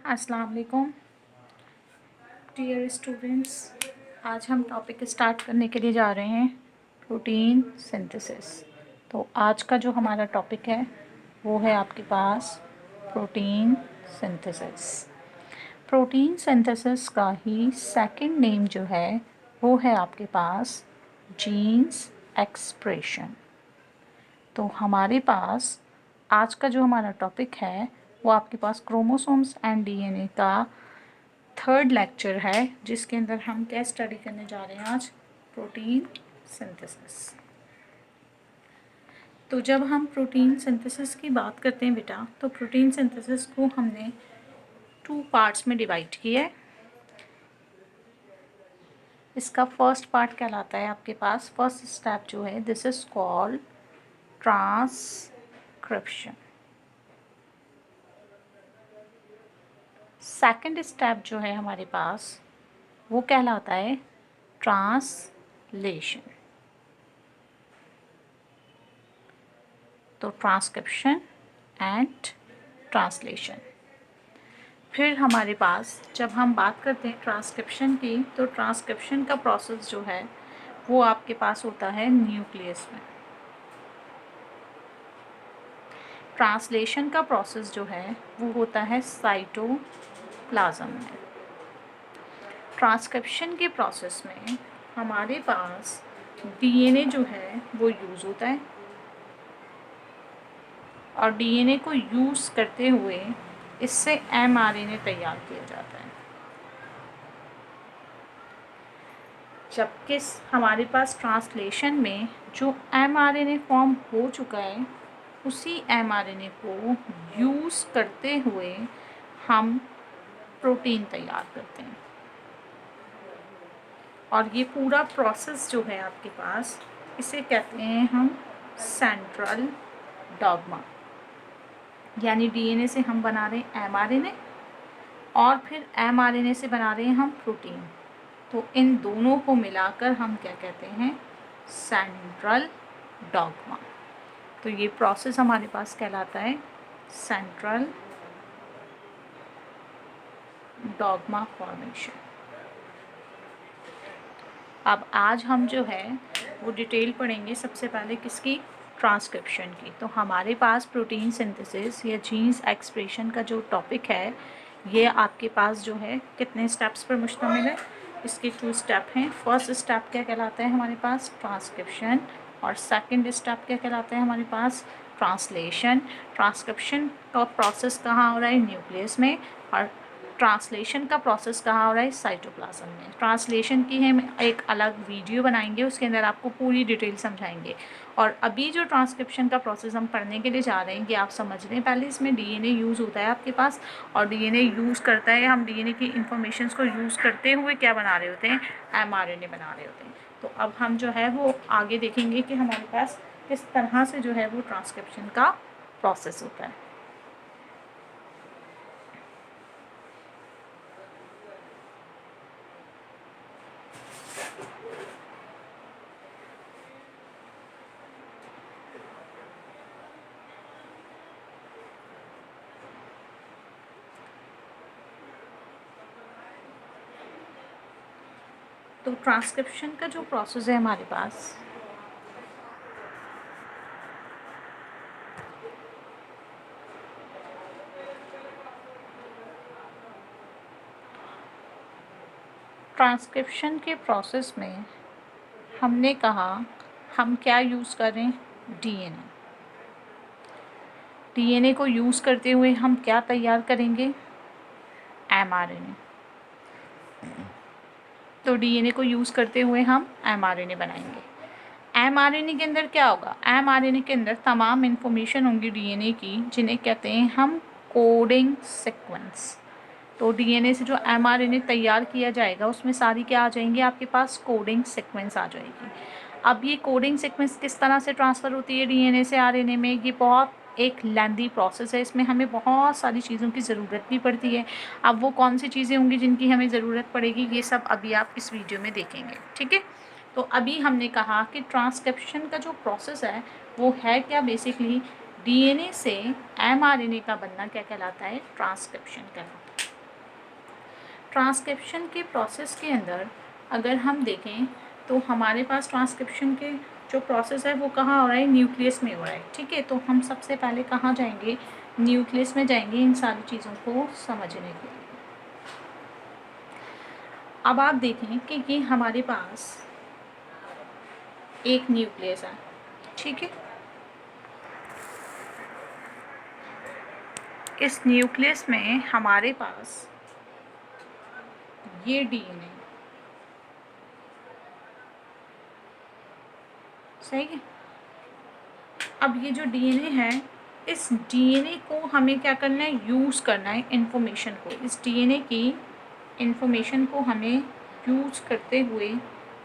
अस्सलाम वालेकुम dear students. आज हम टॉपिक स्टार्ट करने के लिए जा रहे हैं प्रोटीन सिंथेसिस। तो आज का जो हमारा टॉपिक है वो है आपके पास प्रोटीन सिंथेसिस। प्रोटीन सिंथेसिस का ही सेकंड नेम जो है वो है आपके पास जीन्स एक्सप्रेशन। तो हमारे पास आज का जो हमारा टॉपिक है वो आपके पास क्रोमोसोम्स एंड डीएनए का थर्ड लेक्चर है, जिसके अंदर हम क्या स्टडी करने जा रहे हैं आज, प्रोटीन सिंथेसिस। तो जब हम प्रोटीन सिंथेसिस की बात करते हैं बेटा, तो प्रोटीन सिंथेसिस को हमने 2 पार्ट्स में डिवाइड किया है। इसका फर्स्ट पार्ट कहलाता है आपके पास, फर्स्ट स्टेप जो है this is called transcription. Second step जो है हमारे पास वो कहलाता है ट्रांसलेशन। तो ट्रांसक्रिप्शन एंड ट्रांसलेशन। फिर हमारे पास जब हम बात करते हैं ट्रांसक्रिप्शन की, तो ट्रांसक्रिप्शन का प्रोसेस जो है वो आपके पास होता है न्यूक्लियस में। ट्रांसलेशन का प्रोसेस जो है वो होता है साइटोप्लाज्म में। ट्रांसक्रिप्शन के प्रोसेस में हमारे पास डीएनए जो है वो यूज़ होता है, और डीएनए को यूज़ करते हुए इससे एमआरएनए तैयार किया जाता है। जबकि हमारे पास ट्रांसलेशन में जो एमआरएनए फॉर्म हो चुका है उसी एमआरएनए को यूज़ करते हुए हम प्रोटीन तैयार करते हैं। और ये पूरा प्रोसेस जो है आपके पास, इसे कहते हैं हम सेंट्रल डॉग्मा। यानी डीएनए से हम बना रहे हैं एमआरएनए और फिर एमआरएनए से बना रहे हैं हम प्रोटीन। तो इन दोनों को मिलाकर हम क्या कहते हैं, सेंट्रल डॉग्मा। तो ये प्रोसेस हमारे पास कहलाता है सेंट्रल डॉग्मा फॉर्मेशन। अब आज हम जो है वो डिटेल पढ़ेंगे सबसे पहले किसकी, ट्रांसक्रिप्शन की। तो हमारे पास प्रोटीन सिंथेसिस या जीन्स एक्सप्रेशन का जो टॉपिक है ये आपके पास जो है कितने स्टेप्स पर मुश्तमिल है, इसके 2 स्टेप हैं। फर्स्ट स्टेप क्या कहलाता है हमारे पास, ट्रांसक्रिप्शन, और सेकंड स्टेप क्या कहलाता है हमारे पास, ट्रांसलेशन। ट्रांसक्रिप्शन का प्रोसेस कहाँ हो रहा है, न्यूक्लियस में, और ट्रांसलेशन का प्रोसेस कहाँ हो रहा है, साइटोप्लाज्म में। ट्रांसलेशन की हम एक अलग वीडियो बनाएंगे, उसके अंदर आपको पूरी डिटेल समझाएंगे। और अभी जो ट्रांसक्रिप्शन का प्रोसेस हम पढ़ने के लिए जा रहे हैं, कि आप समझ लें पहले इसमें डीएनए यूज़ होता है आपके पास, और डीएनए यूज़ करता है, हम डीएनए की इंफॉर्मेशन को यूज़ करते हुए क्या बना रहे होते हैं, एमआरएनए बना रहे होते हैं। तो अब हम जो है वो आगे देखेंगे कि हमारे पास किस तरह से जो है वो ट्रांसक्रिप्शन का प्रोसेस होता है। तो ट्रांसक्रिप्शन का जो प्रोसेस है हमारे पास, ट्रांसक्रिप्शन के प्रोसेस में हमने कहा हम क्या यूज़ कर रहे हैं, डीएनए। डीएनए को यूज़ करते हुए हम क्या तैयार करेंगे, एमआरएनए। तो डीएनए को यूज़ करते हुए हम एमआरएनए बनाएंगे। एमआरएनए के अंदर क्या होगा, एमआरएनए के अंदर तमाम इन्फॉर्मेशन होंगी डीएनए की, जिन्हें कहते हैं हम कोडिंग सीक्वेंस। तो डीएनए से जो एमआरएनए तैयार किया जाएगा उसमें सारी क्या आ जाएंगी आपके पास, कोडिंग सीक्वेंस आ जाएगी। अब ये कोडिंग सीक्वेंस किस तरह से ट्रांसफ़र होती है डीएनए से आरएनए में, ये बहुत एक लेंदी प्रोसेस है। इसमें हमें बहुत सारी चीज़ों की ज़रूरत भी पड़ती है। अब वो कौन सी चीज़ें होंगी जिनकी हमें ज़रूरत पड़ेगी, ये सब अभी आप इस वीडियो में देखेंगे, ठीक है। तो अभी हमने कहा कि ट्रांसक्रिप्शन का जो प्रोसेस है वो है क्या, बेसिकली डीएनए से एमआरएनए का बनना क्या कहलाता है, ट्रांसक्रिप्शन कहलाता है। ट्रांसक्रिप्शन के प्रोसेस के अंदर अगर हम देखें तो हमारे पास ट्रांसक्रिप्शन के जो प्रोसेस है वो कहाँ हो रहा है, न्यूक्लियस में हो रहा है। ठीक है, तो हम सबसे पहले कहाँ जाएंगे, न्यूक्लियस में जाएंगे इन सारी चीज़ों को समझने के लिए। अब आप देखें कि ये हमारे पास एक न्यूक्लियस है। ठीक है, इस न्यूक्लियस में हमारे पास ये डीएनए, सही है। अब ये जो डीएनए है, इस डीएनए को हमें क्या करना है, यूज़ करना है इंफॉर्मेशन को। इस डीएनए की इंफॉर्मेशन को हमें यूज़ करते हुए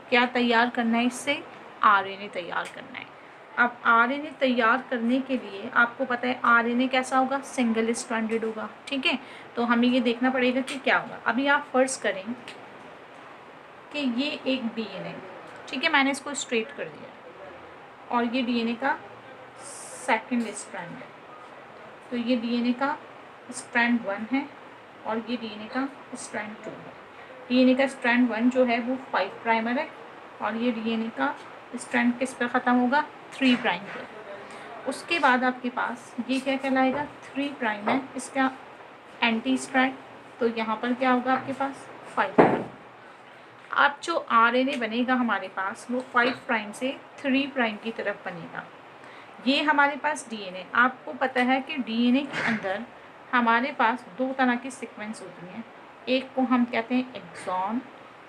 क्या तैयार करना है, इससे आरएनए तैयार करना है। अब आरएनए तैयार करने के लिए आपको पता है आरएनए कैसा होगा, सिंगल स्ट्रैंडेड होगा। ठीक है, तो हमें ये देखना पड़ेगा कि क्या होगा। अभी आप फर्ज करें कि ये एक डीएनए, ठीक है, मैंने इसको स्ट्रेट कर दिया और ये डीएनए का सेकंड स्ट्रैंड है। तो ये डीएनए का स्ट्रैंड 1 है और ये डीएनए का स्ट्रैंड 2 है। डीएनए का स्ट्रैंड 1 जो है वो 5 प्राइमर है और ये डीएनए का स्ट्रैंड किस पर ख़त्म होगा, 3 प्राइम पर। उसके बाद आपके पास ये क्या कहलाएगा, 3 प्राइम है, इसका एंटी स्ट्रैंड, तो यहाँ पर क्या होगा आपके पास 5 प्राइम। अब जो आरएनए बनेगा हमारे पास वो 5 प्राइम से 3 प्राइम की तरफ बनेगा। ये हमारे पास डीएनए, आपको पता है कि डीएनए के अंदर हमारे पास 2 तरह की सीक्वेंस होती हैं। एक को हम कहते हैं एक्सॉन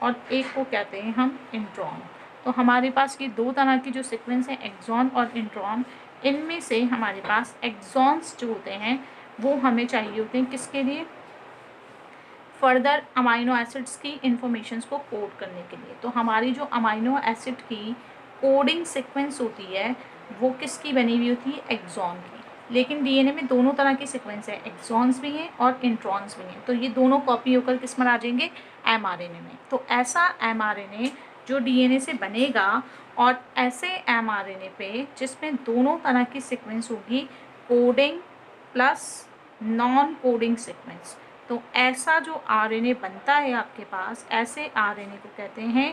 और एक को कहते हैं हम इंट्रॉन। तो हमारे पास ये 2 तरह की जो सीक्वेंस हैं, एक्सॉन और इंट्रॉन, इनमें से हमारे पास एक्सॉन्स जो होते हैं वो हमें चाहिए होते हैं किसके लिए, फर्दर अमाइनो एसिड्स की इंफॉर्मेशंस को कोड करने के लिए। तो हमारी जो अमाइनो एसिड की कोडिंग सीक्वेंस होती है वो किसकी बनी हुई होती है, एक्सॉन की। लेकिन डीएनए में दोनों तरह की सीक्वेंस है, एक्सॉन्स भी हैं और इंट्रॉन्स भी हैं। तो ये दोनों कॉपी होकर किस में आ जाएंगे, एमआरएनए में। तो ऐसा एमआरएनए जो डीएनए से बनेगा और ऐसे एमआरएनए पे जिसमें दोनों तरह की सीक्वेंस होगी, coding plus non coding sequence, तो ऐसा जो आरएनए बनता है आपके पास, ऐसे आरएनए को कहते हैं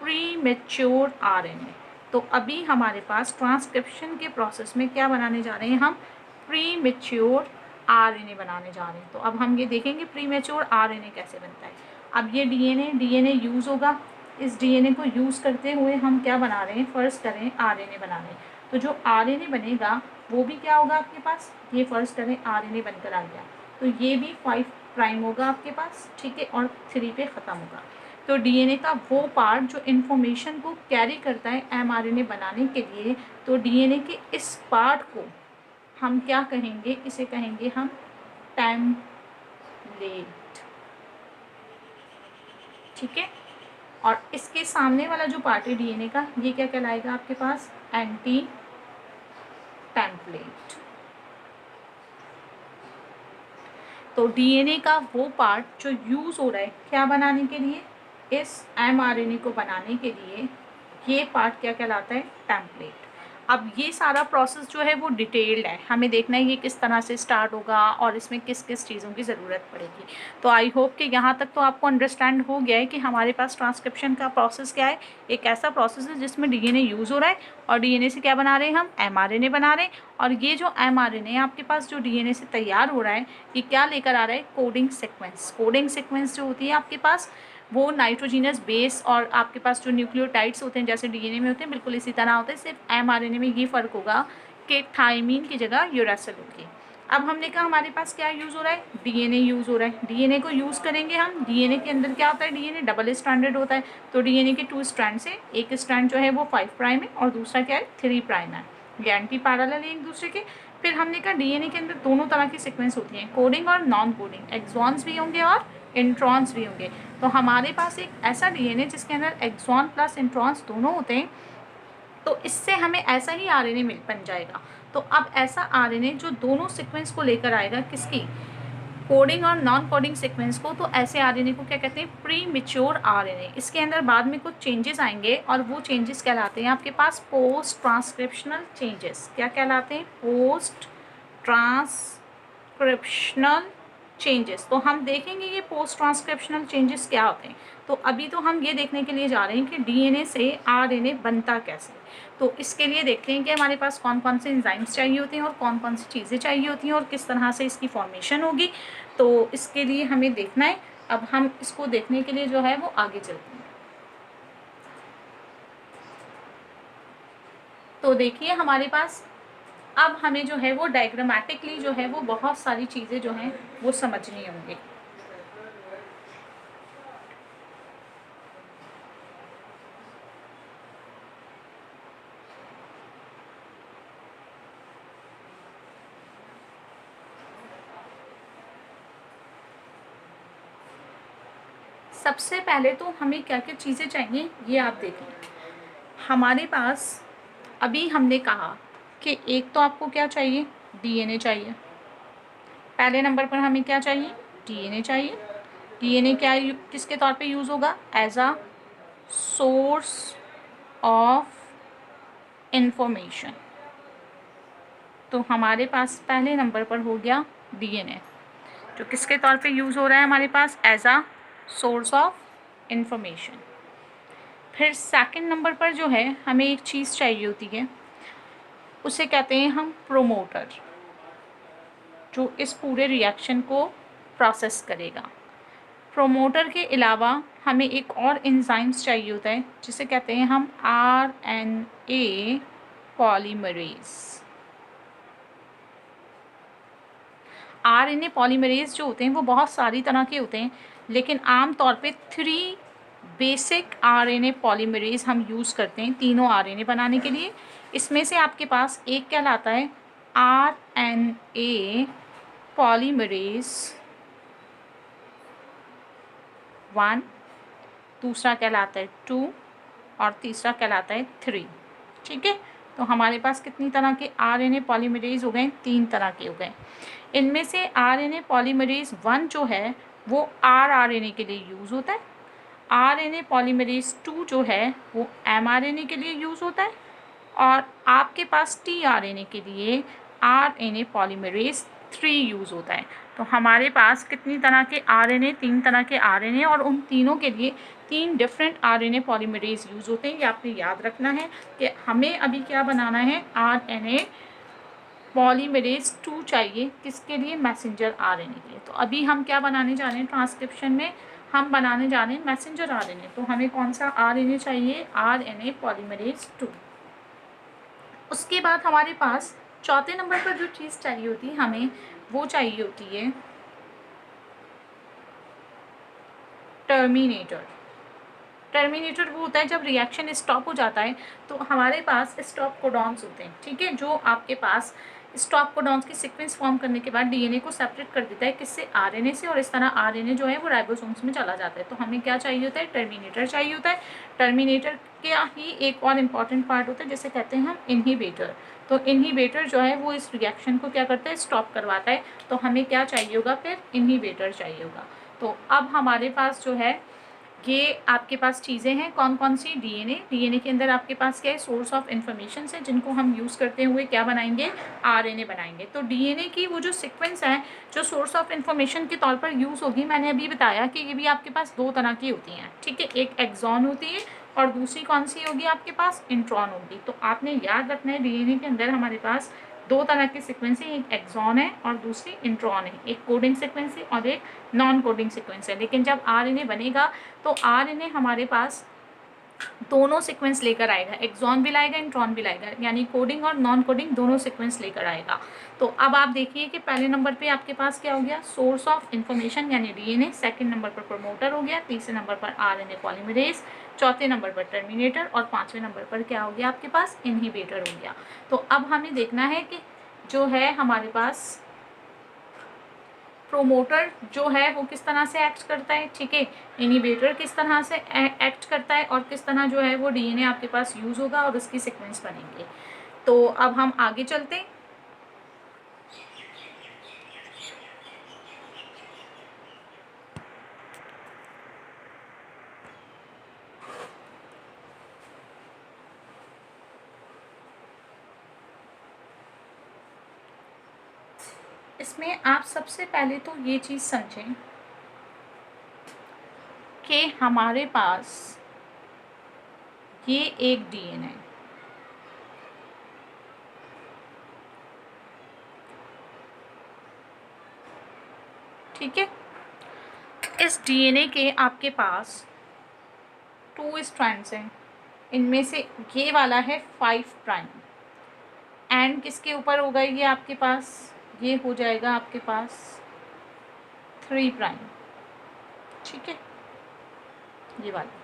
प्री मैच्योर आरएनए। तो अभी हमारे पास ट्रांसक्रिप्शन के प्रोसेस में क्या बनाने जा रहे हैं, हम प्री मैच्योर आरएनए बनाने जा रहे हैं। तो अब हम ये देखेंगे प्री मैच्योर आरएनए कैसे बनता है। अब ये डीएनए यूज़ होगा, इस डीएनए को यूज़ करते हुए हम क्या बना रहे हैं, फर्स्ट करें आरएनए बना रहे हैं। तो जो आरएनए बनेगा वो भी क्या होगा आपके पास, ये फर्स्ट करें आरएनए बनकर आ गया, तो ये भी 5 प्राइम होगा आपके पास। ठीक है, और 3 पे ख़त्म होगा। तो डीएनए का वो पार्ट जो इन्फॉर्मेशन को कैरी करता है एमआरएनए बनाने के लिए, तो डीएनए के इस पार्ट को हम क्या कहेंगे, इसे कहेंगे हम टेम्पलेट। ठीक है, और इसके सामने वाला जो पार्ट है डीएनए का, ये क्या कहलाएगा आपके पास, एंटी टेम्पलेट। तो डीएनए का वो पार्ट जो यूज़ हो रहा है क्या बनाने के लिए, इस एमआरएनए को बनाने के लिए, ये पार्ट क्या कहलाता है, टेम्पलेट। अब ये सारा प्रोसेस जो है वो डिटेल्ड है, हमें देखना है ये किस तरह से स्टार्ट होगा और इसमें किस किस चीज़ों की ज़रूरत पड़ेगी। तो आई होप कि यहाँ तक तो आपको अंडरस्टैंड हो गया है कि हमारे पास ट्रांसक्रिप्शन का प्रोसेस क्या है। एक ऐसा प्रोसेस है जिसमें डीएनए यूज़ हो रहा है और डीएनए से क्या बना रहे हैं, हम एमआरएनए बना रहे हैं। और ये जो एमआरएनए आपके पास जो डीएनए से तैयार हो रहा है, ये क्या लेकर आ रहा है, कोडिंग सीक्वेंस। कोडिंग सीक्वेंस जो होती है आपके पास वो नाइट्रोजीनस बेस और आपके पास जो न्यूक्लियोटाइड्स होते हैं जैसे डीएनए में होते हैं, बिल्कुल इसी तरह होते हैं। सिर्फ एमआरएनए में ये फ़र्क होगा कि थायमीन की जगह यूरेसिल होगी। अब हमने कहा हमारे पास क्या यूज़ हो रहा है, डीएनए यूज़ हो रहा है। डीएनए को यूज़ करेंगे हम, डीएनए के अंदर क्या होता है, डीएनए डबल स्ट्रैंडेड होता है। तो डीएनए के 2 स्ट्रैंड से एक स्ट्रैंड जो है वो 5 प्राइम है और दूसरा क्या है, 3 प्राइम है। ये एंटी पैरेलल है एक दूसरे के। फिर हमने कहा डीएनए के अंदर दोनों तरह की सीक्वेंस होती हैं, कोडिंग और नॉन कोडिंग, एक्सॉन्स भी होंगे और इंट्रॉन्स भी होंगे। तो हमारे पास एक ऐसा डीएनए जिसके अंदर एक्सॉन प्लस इंट्रॉन्स दोनों होते हैं, तो इससे हमें ऐसा ही आरएनए बन जाएगा। तो अब ऐसा आरएनए जो दोनों सीक्वेंस को लेकर आएगा, किसकी, कोडिंग और नॉन कोडिंग सीक्वेंस को, तो ऐसे आरएनए को क्या कहते हैं, प्री मैच्योर आरएनए। इसके अंदर बाद में कुछ चेंजेस आएंगे और वो चेंजेस कहलाते हैं आपके पास पोस्ट ट्रांसक्रिप्शनल चेंजेस। क्या कहलाते हैं, पोस्ट ट्रांसक्रिप्शनल चेंजेस। तो हम देखेंगे ये पोस्ट ट्रांसक्रिप्शनल चेंजेस क्या होते हैं। तो अभी तो हम ये देखने के लिए जा रहे हैं कि डीएनए से आरएनए बनता कैसे। तो इसके लिए देखते हैं कि हमारे पास कौन कौन से एंजाइम्स चाहिए होते हैं और कौन कौन सी चीज़ें चाहिए होती हैं और किस तरह से इसकी फॉर्मेशन होगी। तो इसके लिए हमें देखना है। अब हम इसको देखने के लिए जो है वो आगे चलते हैं। तो देखिए हमारे पास अब हमें जो है वो डायग्रामेटिकली जो है वो बहुत सारी चीज़ें जो हैं वो समझनी होंगी। सबसे पहले तो हमें क्या क्या चीज़ें चाहिए ये आप देखें। हमारे पास अभी हमने कहा कि एक तो आपको क्या चाहिए, डीएनए चाहिए। पहले नंबर पर हमें क्या चाहिए, डीएनए चाहिए। डीएनए क्या किसके तौर पे यूज़ होगा, as a source of information. तो हमारे पास पहले नंबर पर हो गया डीएनए, जो किसके तौर पे यूज़ हो रहा है हमारे पास, as a source of information. फिर सेकंड नंबर पर जो है हमें एक चीज़ चाहिए होती है, उसे कहते हैं हम प्रोमोटर, जो इस पूरे रिएक्शन को प्रोसेस करेगा। प्रोमोटर के अलावा हमें एक और एंजाइम्स चाहिए होता है जिसे कहते हैं हम आरएनए पॉलीमरेज। आरएनए पॉलीमरेज जो होते हैं वो बहुत सारी तरह के होते हैं, लेकिन आम तौर पे 3 बेसिक आरएनए पॉलीमरेज हम यूज़ करते हैं तीनों आरएनए बनाने के लिए। इसमें से आपके पास एक कहलाता है आरएनए पॉलीमरेज 1, दूसरा कहलाता है 2 और तीसरा कहलाता है 3। ठीक है, तो हमारे पास कितनी तरह के आरएनए पॉलीमरेज हो गए, 3 तरह के हो गए। इनमें से आरएनए पॉलीमरेज 1 जो है वो आरआरएनए के लिए यूज़ होता है। आरएनए पॉलीमरेज 2 जो है वो एमआरएनए के लिए यूज़ होता है। और आपके पास टीआरएनए के लिए आरएनए पॉलीमरेज 3 यूज़ होता है। तो हमारे पास कितनी तरह के आरएनए, 3 तरह के आरएनए, और उन तीनों के लिए 3 डिफरेंट आरएनए पॉलीमरेज यूज़ होते हैं। ये आपने याद रखना है कि हमें अभी क्या बनाना है, आरएनए पॉलीमरेज 2 चाहिए, किसके लिए, मैसेंजर आरएनए के लिए। तो अभी हम क्या बनाने जा रहे हैं ट्रांसक्रिप्शन में, हम बनाने जा रहे हैं मैसेंजर आरएनए। तो हमें कौन सा आरएनए चाहिए, आरएनए पॉलीमरेज 2। उसके बाद हमारे पास चौथे नंबर पर जो चीज़ चाहिए होती है हमें, वो चाहिए होती है टर्मिनेटर। टर्मिनेटर वो होता है जब रिएक्शन स्टॉप हो जाता है तो हमारे पास स्टॉप कोडॉन्स होते हैं, ठीक है, जो आपके पास स्टॉप कोडॉन्स की सीक्वेंस फॉर्म करने के बाद डीएनए को सेपरेट कर देता है किससे, आरएनए से, और इस तरह आरएनए जो है वो राइबोसोम्स में चला जाता है। तो हमें क्या चाहिए होता है, टर्मिनेटर चाहिए होता है। टर्मिनेटर का ही एक और इम्पॉर्टेंट पार्ट होता है जिसे कहते हैं हम इनहिबिटर। तो इनहिबिटर जो है वो इस रिएक्शन को क्या करता है, स्टॉप करवाता है। तो हमें क्या चाहिए होगा, फिर इनहिबिटर चाहिए होगा। तो अब हमारे पास जो है ये आपके पास चीज़ें हैं कौन कौन सी, डीएनए। डीएनए के अंदर आपके पास क्या है, सोर्स ऑफ इन्फॉर्मेशन है जिनको हम यूज़ करते हुए क्या बनाएंगे, आरएनए बनाएंगे। तो डीएनए की वो जो सीक्वेंस है जो सोर्स ऑफ इन्फॉर्मेशन के तौर पर यूज़ होगी, मैंने अभी बताया कि ये भी आपके पास 2 तरह की होती हैं, ठीक है, एक एक्सॉन होती है और दूसरी कौन सी होगी आपके पास, इंट्रॉन होगी। तो आपने याद रखना है डीएनए के अंदर हमारे पास 2 तरह की सीक्वेंस है, एक एक्सॉन है और दूसरी इंट्रॉन है। एक कोडिंग सीक्वेंस है और एक नॉन कोडिंग सीक्वेंस है। लेकिन जब आरएनए बनेगा तो आरएनए हमारे पास दोनों सीक्वेंस लेकर आएगा, एक्सॉन भी लाएगा, इंट्रॉन भी लाएगा, यानी कोडिंग और नॉन कोडिंग दोनों सीक्वेंस लेकर आएगा। तो अब आप देखिए कि पहले नंबर पे आपके पास क्या हो गया, सोर्स ऑफ इन्फॉर्मेशन यानी डीएनए, सेकंड नंबर पर प्रमोटर हो गया, तीसरे नंबर पर आरएनए पॉलीमरेज, चौथे नंबर पर टर्मिनेटर और पांचवें नंबर पर क्या हो गया आपके पास, इनहिबिटर हो गया। तो अब हमें देखना है कि जो है हमारे पास प्रोमोटर जो है वो किस तरह से एक्ट करता है, ठीक है, इनहिबिटर किस तरह से एक्ट करता है और किस तरह जो है वो डीएनए आपके पास यूज़ होगा और उसकी सीक्वेंस बनेंगे। तो अब हम आगे चलते हैं। इसमें आप सबसे पहले तो ये चीज़ समझें कि हमारे पास ये एक डीएनए, ठीक है। इस डीएनए के आपके पास 2 स्ट्रैंड्स हैं, इनमें से ये वाला है 5 प्राइम, एंड किसके ऊपर होगा ये आपके पास, ये हो जाएगा आपके पास 3 प्राइम, ठीक है, ये वाला।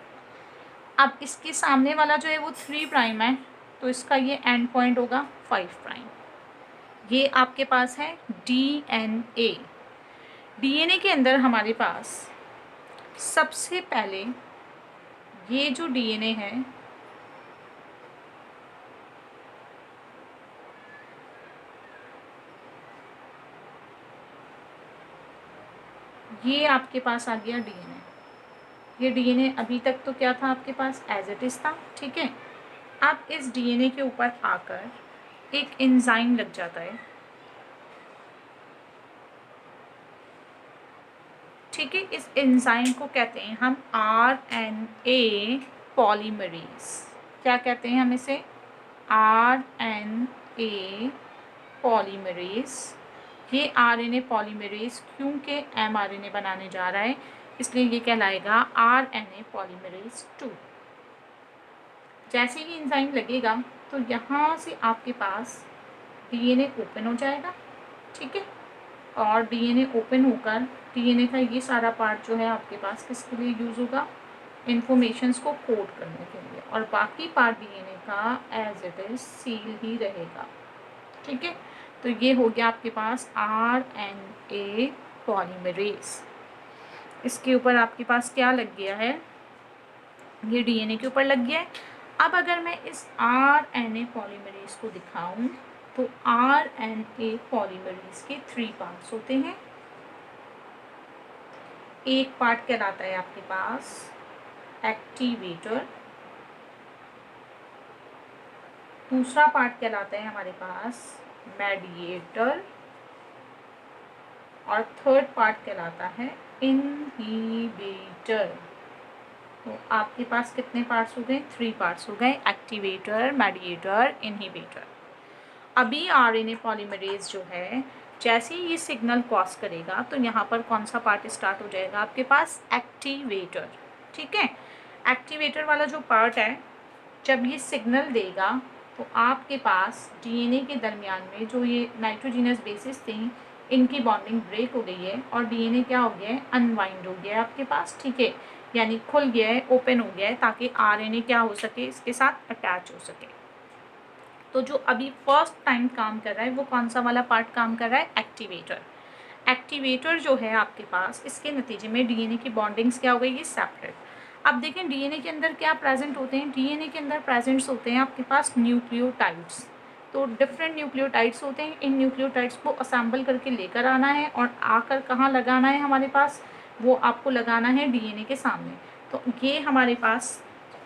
अब इसके सामने वाला जो है वो 3 प्राइम है, तो इसका ये एंड पॉइंट होगा 5 प्राइम। ये आपके पास है डीएनए। डीएनए के अंदर हमारे पास सबसे पहले ये जो डीएनए है ये आपके पास आ गया डीएनए। ये डीएनए अभी तक तो क्या था आपके पास, एज इट इज़ था, ठीक है। अब इस डीएनए के ऊपर आकर एक एंजाइम लग जाता है, ठीक है। इस एंजाइम को कहते हैं हम आरएनए पॉलीमरेज। क्या कहते हैं हम इसे, आरएनए पॉलीमरेज। ये आरएनए पॉलीमरेज क्योंकि एमआरएनए बनाने जा रहा है, इसलिए ये कहलाएगा आरएनए पॉलीमरेज 2। जैसे ही एंजाइम लगेगा तो यहाँ से आपके पास डीएनए ओपन हो जाएगा, ठीक है। और डीएनए ओपन होकर डीएनए का ये सारा पार्ट जो है आपके पास किसके लिए यूज़ होगा, इन्फॉर्मेशंस को कोड करने के लिए, और बाकी पार्ट डीएनए का एज इट इज़ सील ही रहेगा, ठीक है। तो ये हो गया आपके पास आरएनए पॉलीमरेज। इसके ऊपर आपके पास क्या लग गया है, ये डीएनए के ऊपर लग गया है। अब अगर मैं इस आरएनए पॉलीमरेज को दिखाऊं तो आरएनए पॉलीमरेज के 3 पार्ट्स होते हैं। एक पार्ट कहलाता है आपके पास एक्टिवेटर, दूसरा पार्ट कहलाता है हमारे पास मेडिएटर, और थर्ड पार्ट कहलाता है इनहिबिटर। तो आपके पास कितने पार्ट्स हो गए, 3 पार्ट्स हो गए, एक्टिवेटर, मेडिएटर, इनहिबिटर। अभी आरएनए पॉलीमरेज जो है जैसे ही ये सिग्नल क्रॉस करेगा तो यहाँ पर कौन सा पार्ट स्टार्ट हो जाएगा आपके पास, एक्टिवेटर, ठीक है। एक्टिवेटर वाला जो पार्ट है जब ये सिग्नल देगा तो आपके पास डीएनए के दरमियान में जो ये नाइट्रोजिनस बेसिस थी इनकी बॉन्डिंग ब्रेक हो गई है और डीएनए क्या हो गया है, अनवाइंड हो गया है आपके पास, ठीक है, यानी खुल गया है, ओपन हो गया है, ताकि आरएनए क्या हो सके, इसके साथ अटैच हो सके। तो जो अभी फर्स्ट टाइम काम कर रहा है वो कौन सा वाला पार्ट काम कर रहा है, एक्टिवेटर। एक्टिवेटर जो है आपके पास, इसके नतीजे में डीएनए की बॉन्डिंग्स क्या हो गई, ये सेपरेट। अब देखें डीएनए के अंदर क्या प्रेजेंट होते हैं, डीएनए के अंदर प्रेजेंट्स होते हैं आपके पास न्यूक्लियोटाइड्स। तो डिफरेंट न्यूक्लियोटाइड्स होते हैं, इन न्यूक्लियोटाइड्स को असेंबल करके लेकर आना है और आकर कहाँ लगाना है हमारे पास, वो आपको लगाना है डीएनए के सामने। तो ये हमारे पास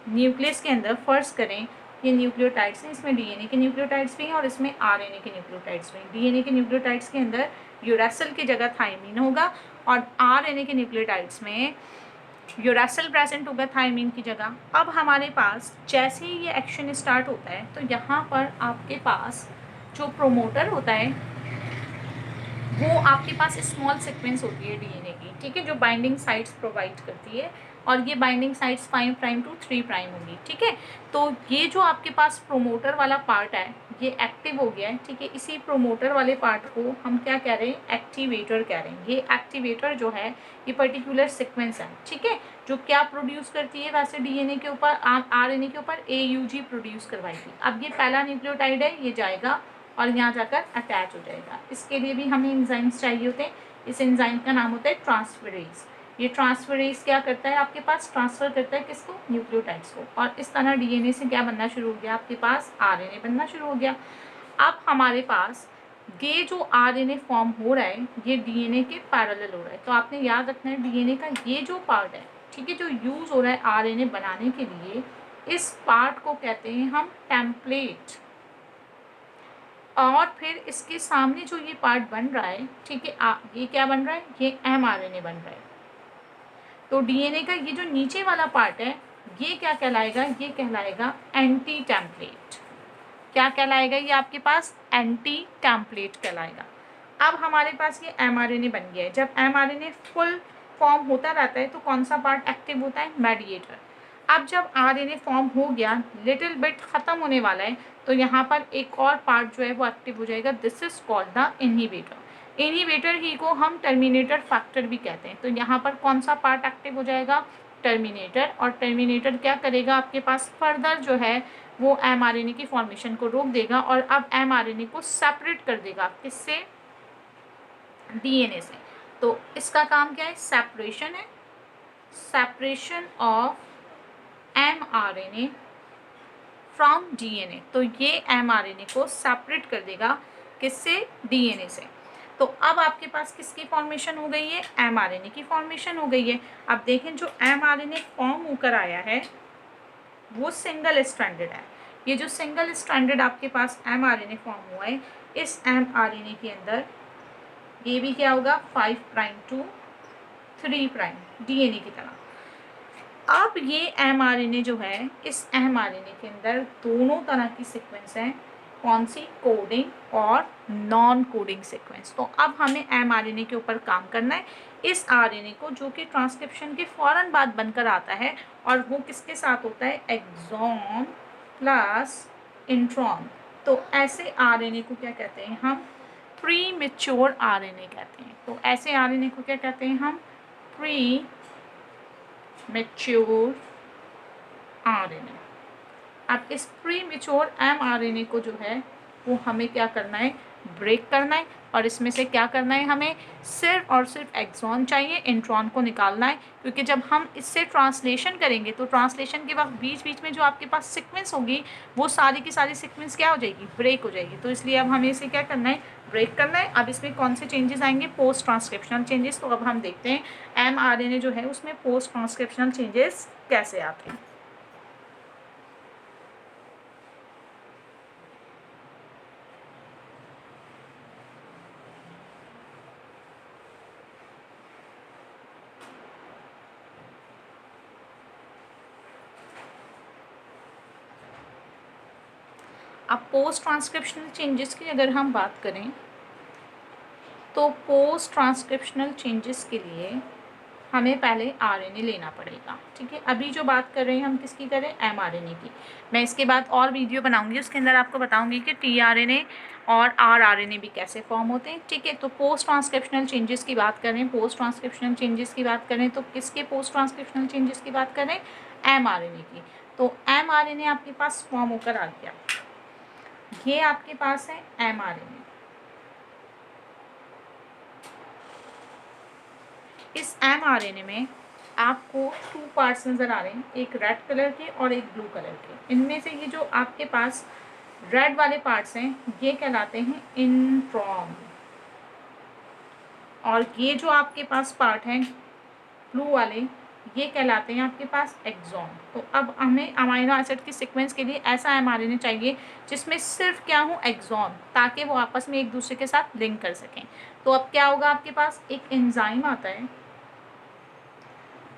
न्यूक्लियस के अंदर फर्ज करें ये न्यूक्लियोटाइड्स हैं, इसमें डीएनए के न्यूक्लियोटाइड्स भी हैं और इसमें आरएनए के न्यूक्लियोटाइड्स भी हैं। डीएनए के न्यूक्लियोटाइड्स के अंदर यूरेसिल की जगह थायमीन होगा और आरएनए के न्यूक्लियोटाइड्स में यूरेसिल प्रेजेंट होगा थायमीन की जगह। अब हमारे पास जैसे ही ये एक्शन स्टार्ट होता है तो यहाँ पर आपके पास जो प्रोमोटर होता है वो आपके पास स्मॉल सीक्वेंस होती है डीएनए की, ठीक है, जो बाइंडिंग साइट्स प्रोवाइड करती है, और ये binding sites 5 prime to 3 prime होंगी, ठीक है। तो ये जो आपके पास प्रोमोटर वाला पार्ट है ये एक्टिव हो गया है, ठीक है। इसी प्रोमोटर वाले पार्ट को हम क्या कह रहे हैं, एक्टिवेटर कह रहे हैं। ये एक्टिवेटर जो है ये पर्टिकुलर सीक्वेंस है, ठीक है, जो क्या प्रोड्यूस करती है, वैसे डीएनए के ऊपर आरएनए के ऊपर एयूजी प्रोड्यूस करवाएगी। अब ये पहला न्यूक्लियोटाइड है, ये जाएगा और यहाँ जाकर अटैच हो जाएगा। इसके लिए भी हमें एंजाइम्स चाहिए होते हैं। इस एंजाइम का नाम होता है ट्रांसफरेज। ये ट्रांसफरेज क्या करता है आपके पास, ट्रांसफ़र करता है किसको, न्यूक्लियोटाइड्स को, और इस तरह डीएनए से क्या बनना शुरू हो गया आपके पास, आरएनए बनना शुरू हो गया। अब हमारे पास ये जो आरएनए फॉर्म हो रहा है ये डीएनए के पैरेलल हो रहा है। तो आपने याद रखना है डीएनए का ये जो पार्ट है, ठीक है, जो यूज़ हो रहा है आरएनए बनाने के लिए, इस पार्ट को कहते हैं हम टेम्पलेट। और फिर इसके सामने जो ये पार्ट बन रहा है, ठीक है, ये क्या बन रहा है, ये mRNA बन रहा है। तो डीएनए का ये जो नीचे वाला पार्ट है ये क्या कहलाएगा, ये कहलाएगा एंटी टेम्पलेट। क्या कहलाएगा ये आपके पास, एंटी टेम्पलेट कहलाएगा। अब हमारे पास ये mRNA बन गया है। जब mRNA फुल फॉर्म होता रहता है तो कौन सा पार्ट एक्टिव होता है, मेडिएटर। अब जब RNA फॉर्म हो गया, लिटिल बिट ख़त्म होने वाला है, तो यहाँ पर एक और पार्ट जो है वो एक्टिव हो जाएगा। This is called the inhibitor. Inhibitor ही को हम टर्मिनेटर फैक्टर भी कहते हैं। तो यहाँ पर कौन सा पार्ट एक्टिव हो जाएगा, टर्मिनेटर। और टर्मिनेटर क्या करेगा, आपके पास फर्दर जो है वो mRNA की फॉर्मेशन को रोक देगा और अब mRNA को सेपरेट कर देगा, किससे, डीएनए से। तो इसका काम क्या है, सेपरेशन है, separation of mRNA from DNA. तो ये mRNA को सेपरेट कर देगा, किससे, डीएनए से। तो अब आपके पास किसकी फॉर्मेशन हो गई है, mRNA की फॉर्मेशन हो गई है। अब देखें जो mRNA फॉर्म होकर आया है वो सिंगल स्ट्रैंडेड है। ये जो सिंगल स्ट्रैंडेड आपके पास mRNA फॉर्म हुआ है, इस mRNA के अंदर ये भी क्या होगा, 5 प्राइम टू 3 प्राइम डीएनए की तरह। अब ये mRNA जो है, इस mRNA के अंदर दोनों तरह की सीक्वेंस हैं। कौन सी, कोडिंग और नॉन कोडिंग सीक्वेंस। तो अब हमें mRNA के ऊपर काम करना है। इस RNA को, जो कि ट्रांसक्रिप्शन के फ़ौरन बाद बनकर आता है, और वो किसके साथ होता है, एक्सॉन प्लस इंट्रॉन। तो ऐसे RNA को क्या कहते हैं हम, प्री मेच्योर RNA कहते हैं। तो ऐसे RNA को क्या कहते हैं हम, प्री मेच्योर RNA। अब इस प्री मेच्योर mRNA को जो है वो हमें क्या करना है, ब्रेक करना है। और इसमें से क्या करना है, हमें सिर्फ और सिर्फ एक्सॉन चाहिए, इंट्रॉन को निकालना है। क्योंकि जब हम इससे ट्रांसलेशन करेंगे तो ट्रांसलेशन के वक्त बीच बीच में जो आपके पास सीक्वेंस होगी वो सारी की सारी सीक्वेंस क्या हो जाएगी, ब्रेक हो जाएगी। तो इसलिए अब हमें इसे क्या करना है, ब्रेक करना है। अब इसमें कौन से चेंजेस आएंगे, पोस्ट ट्रांसक्रिप्शनल चेंजेस। तो अब हम देखते हैं mRNA जो है उसमें पोस्ट ट्रांसक्रिप्शनल चेंजेस कैसे आते हैं। अब पोस्ट ट्रांसक्रिप्शनल चेंजेस की अगर हम बात करें तो पोस्ट ट्रांसक्रिप्शनल चेंजेस के लिए हमें पहले RNA लेना पड़ेगा, ठीक है। अभी जो बात कर रहे हैं हम किसकी करें, mRNA की। मैं इसके बाद और वीडियो बनाऊंगी, उसके अंदर आपको बताऊंगी कि tRNA और rRNA भी कैसे फॉर्म होते हैं, ठीक है। तो पोस्ट ट्रांसक्रिप्शनल चेंजेस की बात करें, पोस्ट ट्रांसक्रिप्शनल चेंजेस की बात करें तो किसके पोस्ट ट्रांसक्रिप्शनल चेंजेस की बात करें, mRNA की। तो mRNA आपके पास फॉर्म होकर आ गया, ये आपके पास है mRNA। इस mRNA में आपको 2 पार्ट्स नज़र आ रहे हैं, एक रेड कलर के और एक ब्लू कलर के। इनमें से ये जो आपके पास रेड वाले पार्ट्स हैं ये कहलाते हैं इंट्रॉन, और ये जो आपके पास पार्ट हैं ब्लू वाले ये कहलाते हैं आपके पास एक्सॉन। तो अब हमें अमीनो एसिड की सीक्वेंस के लिए ऐसा mRNA चाहिए जिसमें सिर्फ क्या हो, एक्सॉन, ताकि वो आपस में एक दूसरे के साथ लिंक कर सकें। तो अब क्या होगा, आपके पास एक एंजाइम आता है,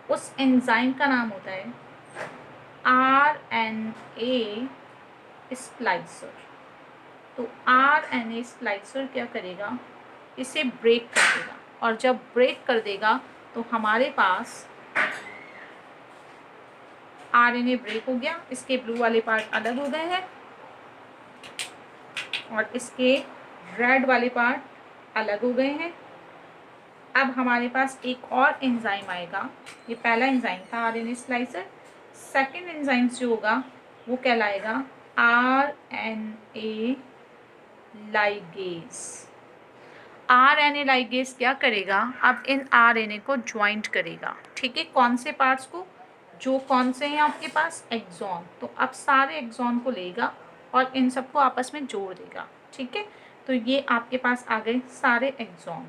उस एंजाइम का नाम होता है RNA स्प्लाइसर। तो RNA स्प्लाइसर क्या करेगा, इसे ब्रेक कर देगा, और जब ब्रेक कर देगा तो हमारे पास RNA ब्रेक हो गया, इसके ब्लू वाले पार्ट अलग हो गए हैं और इसके रेड वाले पार्ट अलग हो गए हैं। अब हमारे पास एक और एंजाइम आएगा, ये पहला एंजाइम था RNA स्प्लाइसर। सेकेंड एंजाइम जो होगा वो कहलाएगा RNA लाइगेज। RNA लाइगेज क्या करेगा, अब इन RNA को ज्वाइंट करेगा, ठीक है। कौन से पार्ट्स को, जो कौन से हैं आपके पास, एक्सॉन। तो अब सारे एक्सॉन को लेगा और इन सबको आपस में जोड़ देगा, ठीक है। तो ये आपके पास आ गए सारे एक्सॉन।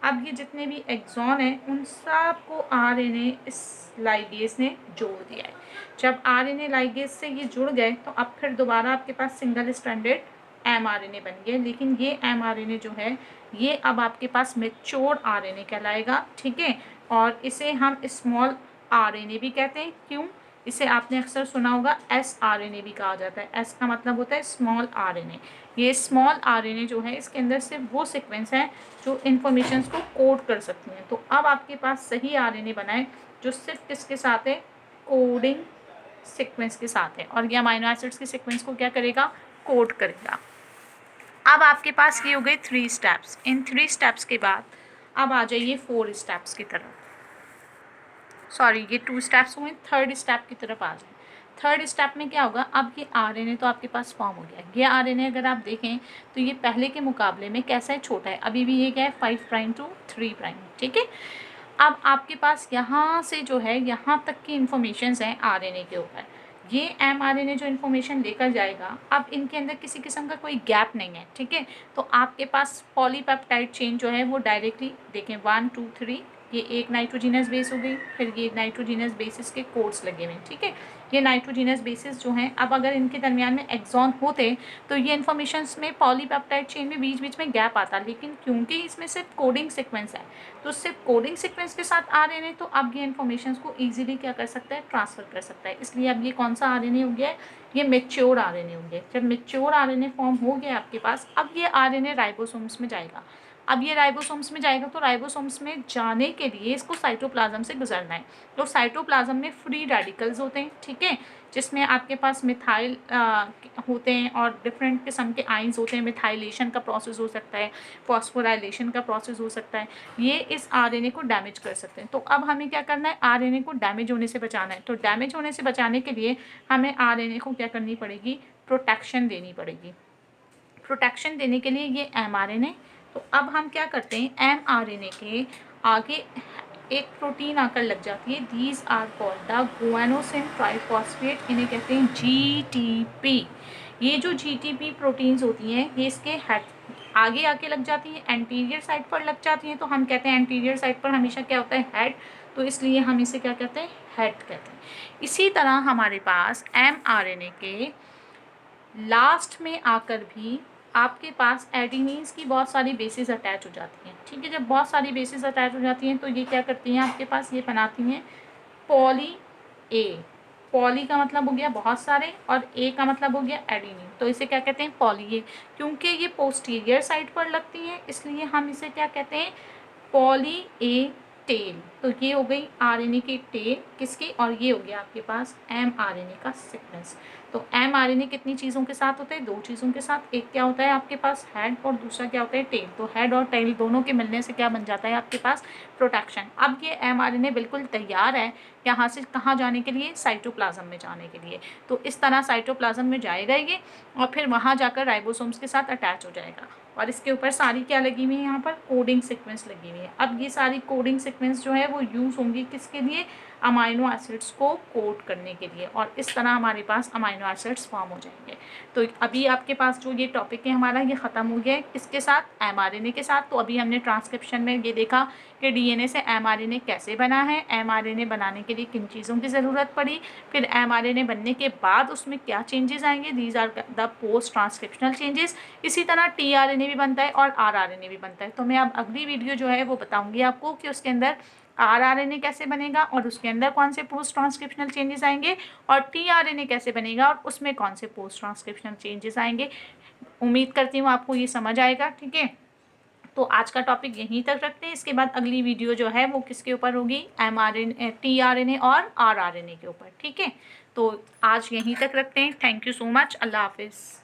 अब ये जितने भी एक्सॉन हैं उन सब को RNA इस लाइगेज ने जोड़ दिया है। जब RNA लाइगेज से ये जुड़ गए तो अब फिर दोबारा आपके पास सिंगल स्ट्रैंडेड mRNA बन गया, लेकिन ये mRNA जो है ये अब आपके पास मैच्योर RNA कहलाएगा, ठीक है। और इसे हम स्मॉल RNA भी कहते हैं। क्यों? इसे आपने अक्सर सुना होगा sRNA भी कहा जाता है। S का मतलब होता है स्मॉल RNA। ये स्मॉल RNA जो है इसके अंदर सिर्फ वो सीक्वेंस है जो इन्फॉर्मेशन को कोड कर सकती हैं। तो अब आपके पास सही RNA बना है जो सिर्फ किसके साथ है, कोडिंग सीक्वेंस के साथ है, और ये अमाइनो एसिड्स के सीक्वेंस को क्या करेगा, कोड करेगा। अब आपके पास ये हो गए 3 स्टेप्स। इन 3 स्टेप्स के बाद अब आ जाइए 4 स्टेप्स की तरफ। सॉरी, ये 2 स्टेप्स हुए, 3rd स्टेप की तरफ आ जाए। 3rd स्टेप में क्या होगा, अब ये RNA तो आपके पास फॉर्म हो गया। ये RNA अगर आप देखें तो ये पहले के मुकाबले में कैसा है, छोटा है। अभी भी ये क्या है, 5 प्राइम टू 3 प्राइम, ठीक है। अब आपके पास यहाँ से जो है यहाँ तक की इन्फॉर्मेशंस हैं RNA के ऊपर। ये mRNA जो इन्फॉर्मेशन लेकर जाएगा, अब इनके अंदर किसी किस्म का कोई गैप नहीं है, ठीक है। तो आपके पास पॉलीपेप्टाइड चेन जो है वो डायरेक्टली देखें 1 2 3, ये एक नाइट्रोजीनस बेस हो गई, फिर ये नाइट्रोजीनस बेसिस के कोड्स लगे हुए हैं, ठीक है। ये नाइट्रोजीनस बेसिस जो हैं, अब अगर इनके दरमियान में एक्सॉन होते तो ये इन्फॉर्मेशंस में पॉलीपेप्टाइड चेन में बीच बीच में गैप आता, लेकिन क्योंकि इसमें सिर्फ कोडिंग सीक्वेंस है तो सिर्फ कोडिंग सीक्वेंस के साथ RNA, तो अब ये इन्फॉर्मेशंस को ईजिली क्या कर सकता है, ट्रांसफ़र कर सकता है। इसलिए अब ये कौन सा RNA हो गया है, ये मैच्योर RNA हो गया। जब मैच्योर RNA फॉर्म हो गया आपके पास, अब ये RNA राइबोसोम्स में जाएगा। अब ये राइबोसोम्स में जाएगा तो राइबोसोम्स में जाने के लिए इसको साइटोप्लाज्म से गुजरना है। तो साइटोप्लाज्म में फ्री रेडिकल्स होते हैं, ठीक है, जिसमें आपके पास मिथाइल होते हैं और डिफरेंट किस्म के आइंस होते हैं। मिथाइलेशन का प्रोसेस हो सकता है, फॉस्फोराइलेशन का प्रोसेस हो सकता है। ये इस RNA को डैमेज कर सकते हैं। तो अब हमें क्या करना है, RNA को डैमेज होने से बचाना है। तो डैमेज होने से बचाने के लिए हमें RNA को क्या करनी पड़ेगी, प्रोटेक्शन देनी पड़ेगी। प्रोटेक्शन देने के लिए ये mRNA, तो अब हम क्या करते हैं, mRNA के आगे एक प्रोटीन आकर लग जाती है। These are called the guanosine triphosphate, इन्हें कहते हैं GTP। ये जो GTP प्रोटीन्स होती हैं ये इसके हेड आगे आके लग जाती हैं, एंटीरियर साइड पर लग जाती हैं। तो हम कहते हैं एंटीरियर साइड पर हमेशा क्या होता है, हेड, तो इसलिए हम इसे क्या कहते हैं, हेड कहते हैं। इसी तरह हमारे पास mRNA के लास्ट में आकर भी आपके पास एडेनिन्स की बहुत सारी बेसिस अटैच हो जाती हैं, ठीक है। जब बहुत सारी बेसिस अटैच हो जाती हैं तो ये क्या करती हैं, आपके पास ये बनाती हैं पॉली ए। पॉली का मतलब हो गया बहुत सारे और ए का मतलब हो गया एडेनिन, तो इसे क्या कहते हैं, पॉली ए। क्योंकि ये पोस्टीरियर साइड पर लगती हैं इसलिए हम इसे क्या कहते हैं, पॉली ए टेल। तो ये हो गई RNA की टेल किसकी, और ये हो गया आपके पास mRNA का सीक्वेंस। तो mRNA कितनी चीज़ों के साथ होता है, 2 चीज़ों के साथ। एक क्या होता है आपके पास, हेड, और दूसरा क्या होता है, टेल। तो हेड और टेल दोनों के मिलने से क्या बन जाता है आपके पास, प्रोटेक्शन। अब ये mRNA बिल्कुल तैयार है यहाँ से कहाँ जाने के लिए, साइटोप्लाज्म में जाने के लिए। तो इस तरह साइटोप्लाज्म में जाएगा ये और फिर वहाँ जाकर राइबोसोम्स के साथ अटैच हो जाएगा। और इसके ऊपर सारी क्या लगी हुई है, यहाँ पर कोडिंग सीक्वेंस लगी हुई है। अब ये सारी कोडिंग सीक्वेंस जो है वो यूज़ होंगी किसके लिए, अमाइनो एसिड्स को कोड करने के लिए, और इस तरह हमारे पास अमाइनो एसिड्स फॉर्म हो जाएंगे। तो अभी आपके पास जो ये टॉपिक है हमारा ये ख़त्म हो गया है किसके साथ, mRNA के साथ। तो अभी हमने ट्रांसक्रिप्शन में ये देखा कि DNA से mRNA कैसे बना है, mRNA बनाने के लिए किन चीज़ों की ज़रूरत पड़ी, फिर mRNA बनने के बाद उसमें क्या चेंजेस आएंगे, these are the post transcriptional changes. इसी तरह tRNA भी बनता है और rRNA भी बनता है। तो मैं अब अगली वीडियो जो है वो बताऊँगी आपको कि उसके अंदर rRNA कैसे बनेगा और उसके अंदर कौन से पोस्ट ट्रांसक्रिप्शनल चेंजेस आएंगे, और tRNA कैसे बनेगा और उसमें कौन से पोस्ट ट्रांसक्रिप्शनल चेंजेस आएंगे। उम्मीद करती हूँ आपको ये समझ आएगा, ठीक है। तो आज का टॉपिक यहीं तक रखते हैं। इसके बाद अगली वीडियो जो है वो किसके ऊपर होगी, mRNA, tRNA और rRNA के ऊपर, ठीक है। तो आज यहीं तक रखते हैं। Thank you so much. अल्लाह हाफिज़।